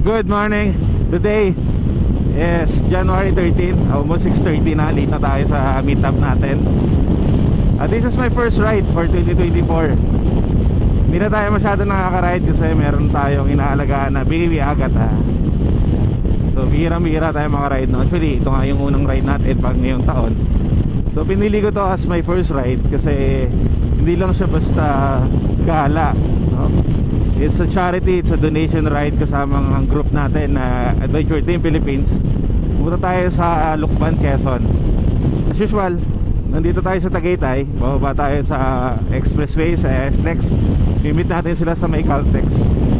good morning. Today is January 13, almost 6:30 na. Late na tayo sa meetup natin. This is my first ride for 2024. Hindi na tayo masyado nakaka-ride kasi meron tayong inaalagaan na baby agad So bihira-bihira tayo maka-ride no? Actually ito nga yung unang ride natin pag ngayong taon. So pinili ko to as my first ride kasi hindi lang siya basta gala no? It's a charity, it's a donation ride kasama ang group natin na Adventure Team Philippines. Pumunta tayo sa Lucban, Quezon. As usual, nandito tayo sa Tagaytay. Bababa tayo sa expressway, sa SLEX. Meet natin sila sa may Caltex.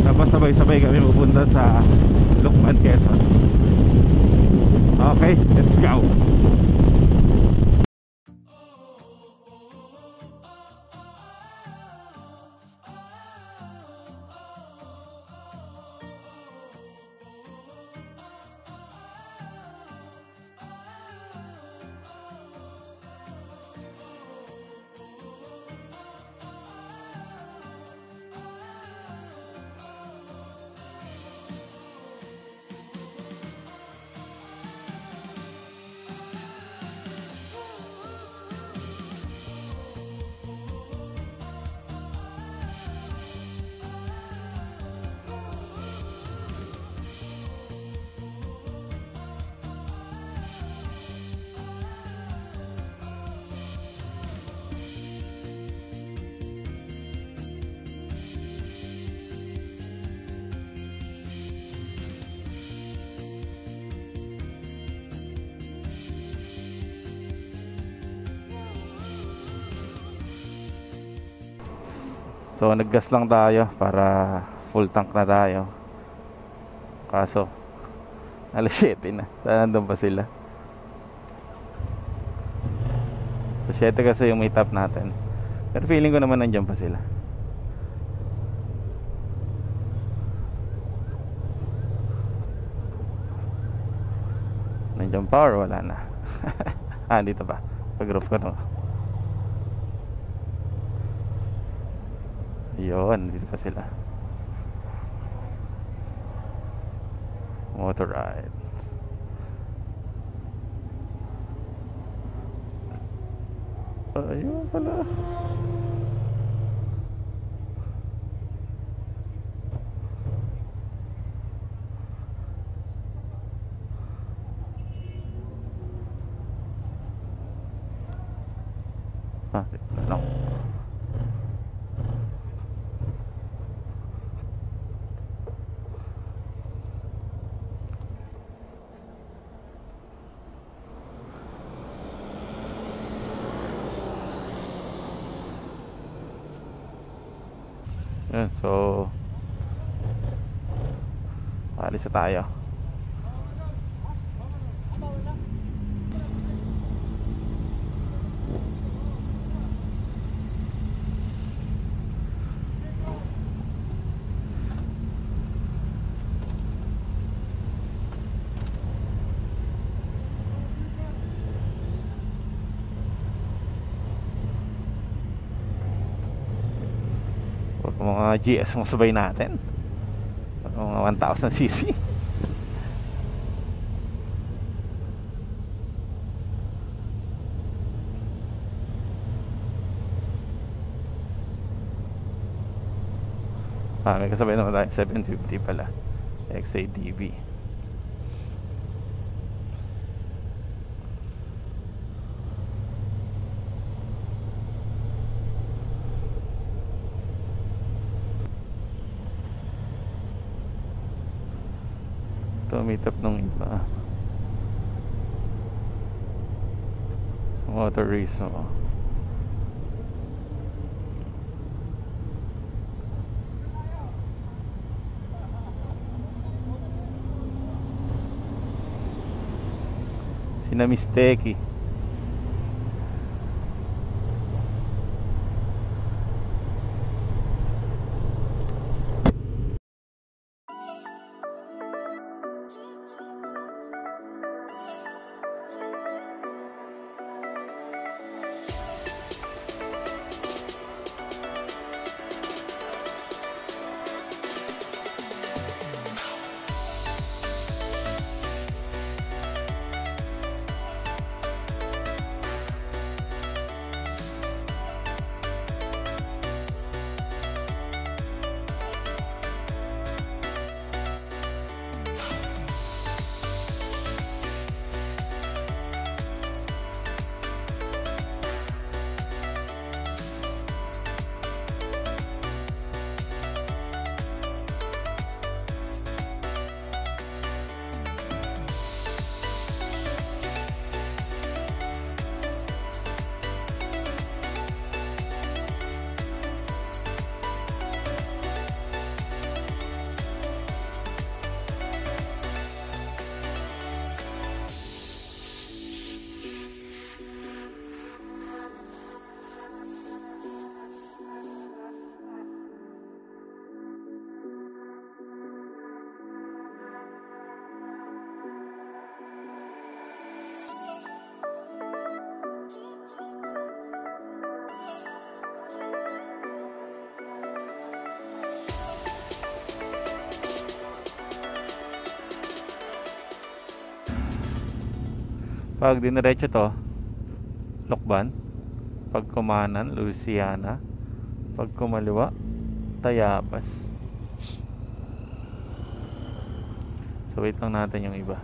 Tapos sabay-sabay kami pupunta sa Lucban, Quezon. Okay, let's go. So naggas lang tayo para full tank na tayo. Kaso alas 7 na. Nandun pa sila. So 7 kasi yung meet up natin. Pero feeling ko naman nandiyan pa sila. Nandiyan pa or wala na? Dito pa. Pag-roof ko to. Yun, dito pa sila. Motor ride. Ayun pala. No. Yan, so alis na tayo. Mga GS masabay natin, mga 1000cc. May kasabay naman tayo 750 pala XADV. Meet up nung iba. Motor race mo. Sina Misteki. Pag diniretso to, Lokban. Pag kumanan, Luciana. Pag kumaliwa, Tayabas. So wait lang natin yung iba.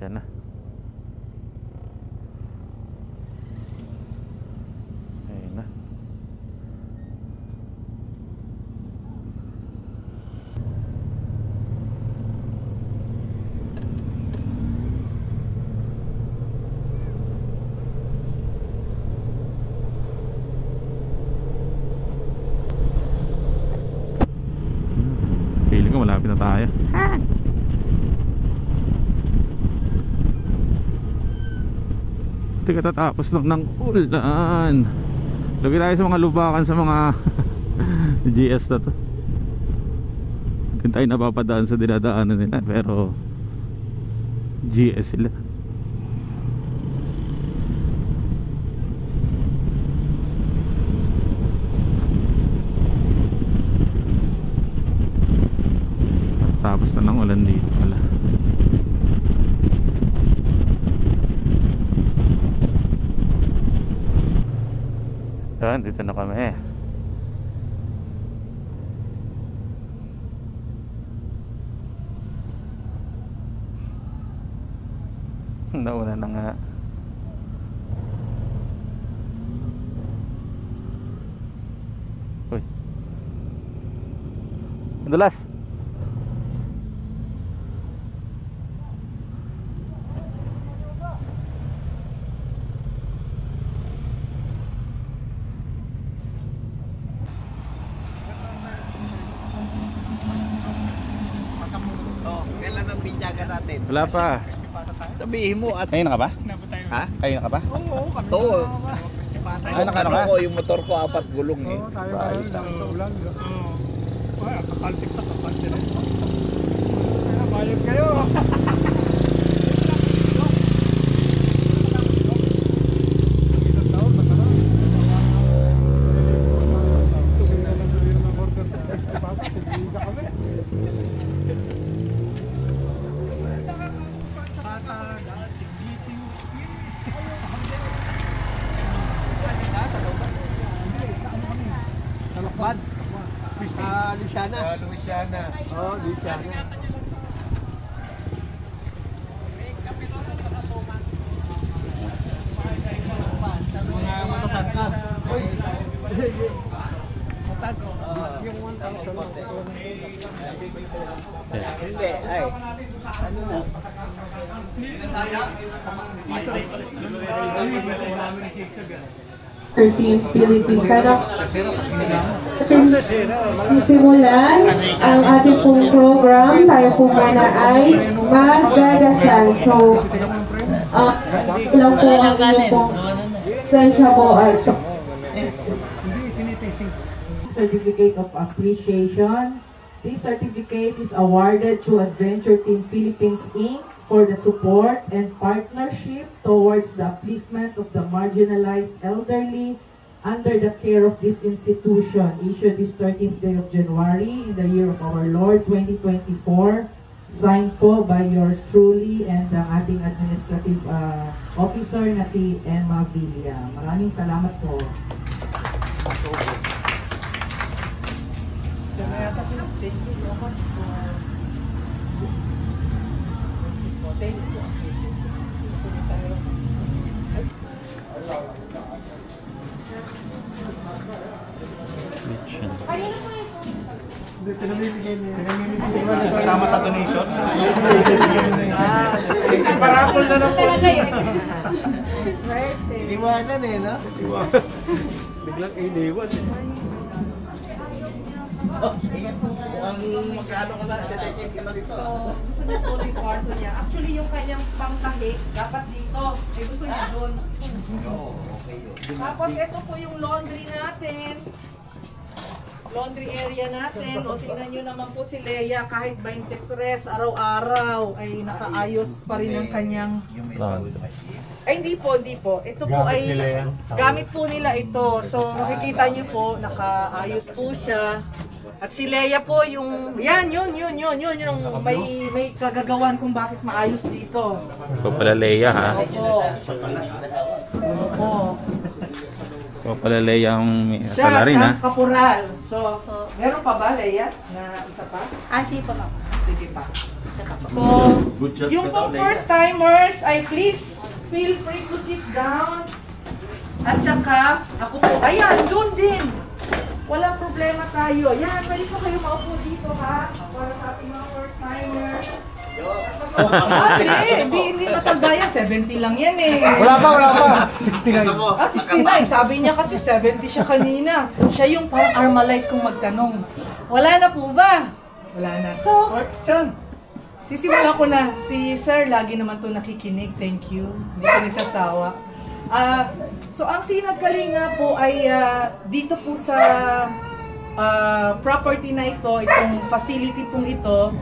Yan na. Ayun na. Feeling ko malapit na tayo. Tika tatapos lang ng ulan. Lagi tayo sa mga lubakan sa mga GS na to. Hindi tayo napapadaan sa dinadaanan nila, pero GS sila. Tapos na ng ulan dito pala. Yan, dito na kami. Nauna na nga. Uy, madulas. Kailan ang binyagan natin? Wala pa. Sabihin mo at... Kayo na ka ba? Ha? Kayo na ka ba? Oo, kami. Oo. Ay, nakano ka? Ako, yung motor ko 4 gulong eh. Oo, tayo Ayos na lang. sa ulan. Oo. Ay, kakaltik sa kakaltik rin. Ay, bayad kayo. Isang taon, masarap. Tugin na lang sabihin ng order. Tugin ka kami. Talakbad. Luciana. Sa Louisiana. Oo, Luciana. Mga matatangkad. Uy! Matag. Yung 1,000. Hindi, ay. Ano na? 13 Philippines. Ano? Simulan ang ating pong program. Tayo po muna ay magdadasal. So, lang po ang inyong pong sensya po ay Certificate of Appreciation. This certificate is awarded to Adventure Team Philippines Inc. for the support and partnership towards the upliftment of the marginalized elderly under the care of this institution, issued this 13th day of January in the year of our Lord 2024, signed po by yours truly and ang ating administrative officer na si Emma Villa. Maraming salamat po. Thank you so much for thank you. Kasama sa donation? Parapol na lang po. Liwanan eh, no? Biglang iniwan eh. Mukhang magkano ka na, check-in ka na dito. So, gusto niya solo yung kwarto niya. Actually, yung kanyang pangtahi, dapat dito. Eh, gusto niya doon. Oo, okay yun. Tapos, ito po yung laundry natin. laundry area natin. O tingnan nyo naman po si Leia, kahit 23 araw-araw ay nakaayos pa rin ang kanyang... Ay hindi po, hindi po. Ito po ay gamit po nila ito. So makikita nyo po, nakaayos po siya. At si Leia po yung, yan, yun, yung may kagagawan kung bakit maayos dito. Ito pala Leia, ha? Opo. Opo. Ito pala Leia ang Siya, rin, ha? kapural. So, meron pa ba, Leia, na isa pa? Hindi pa ma'am. Sige pa. So, yung pong first timers ay please feel free to sit down. At saka, ako po, ayan, doon din. Walang problema tayo. Yan, pwede po kayo maupo dito, ha? Para sa ating mga first timers. Hindi matanda yan. 70 lang yan eh. Wala pa. 69. 69. Sabi niya kasi 70 siya kanina. Siya yung parang Armalite kung magtanong. Wala na po ba? Wala na. So, sisimula ko na. Si Sir lagi naman to nakikinig. Thank you. Hindi ko nagsasawa. So, ang Sinag Kalinga po ay dito po sa property na ito, itong facility pong ito,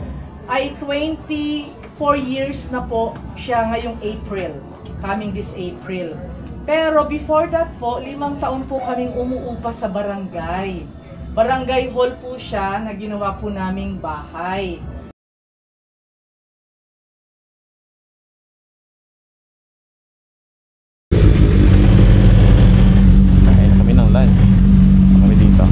ay 24 years na po siya ngayong April, coming this April. Pero before that po, 5 taon po kaming umuupa sa barangay. Barangay hall po siya na ginawa po naming bahay. Kain na kami ng lunch. Kami dito.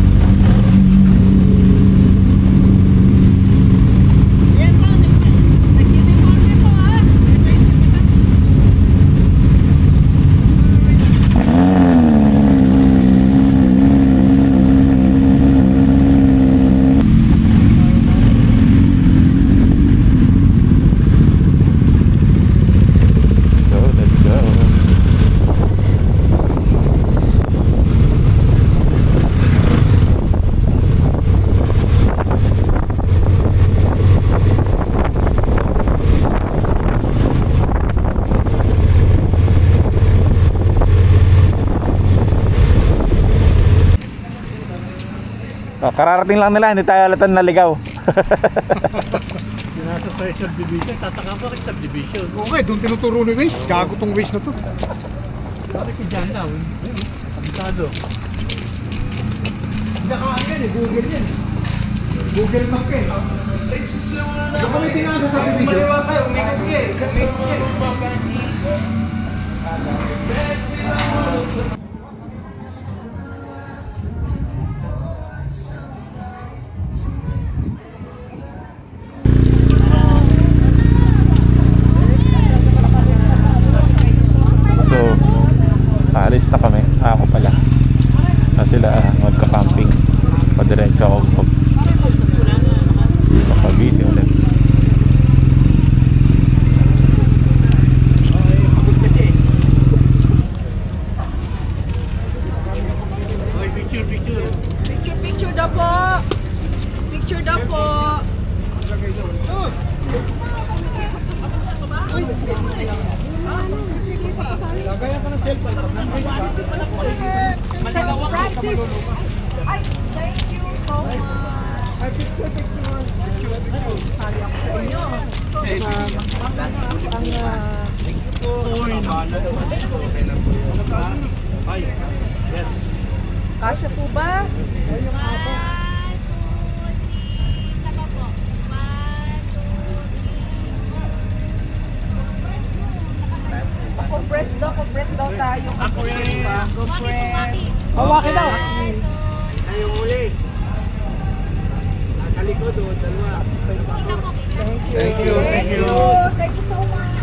Kararating lang nila, hindi tayo alatan naligaw. Nasa tayo subdivision, tataka pa rin subdivision. Okay, doon tinuturo ni Waze. Gago tong Waze na to. Bakit si John daw? Kabitado. Hindi ka yan eh, Google yan eh. Google Map eh. Kapag hindi nga sa subdivision. Maliwa kayo, umikot ka eh. Alis na kami. Ako pala. Sila magka-camping. Padiretso ako pag-video ulit. Picture daw po. Picture daw po. Lagayan ka ng cellphone. Francis, ay, thank you so much. Ay, picture. Sali ako sa inyo. Ay, yes. Kasya po ba? Compress daw tayo. Compress. Hawakin daw. Ay, yung uli. Nasa likod o, dalawa. Thank you. Thank you. Thank you so much.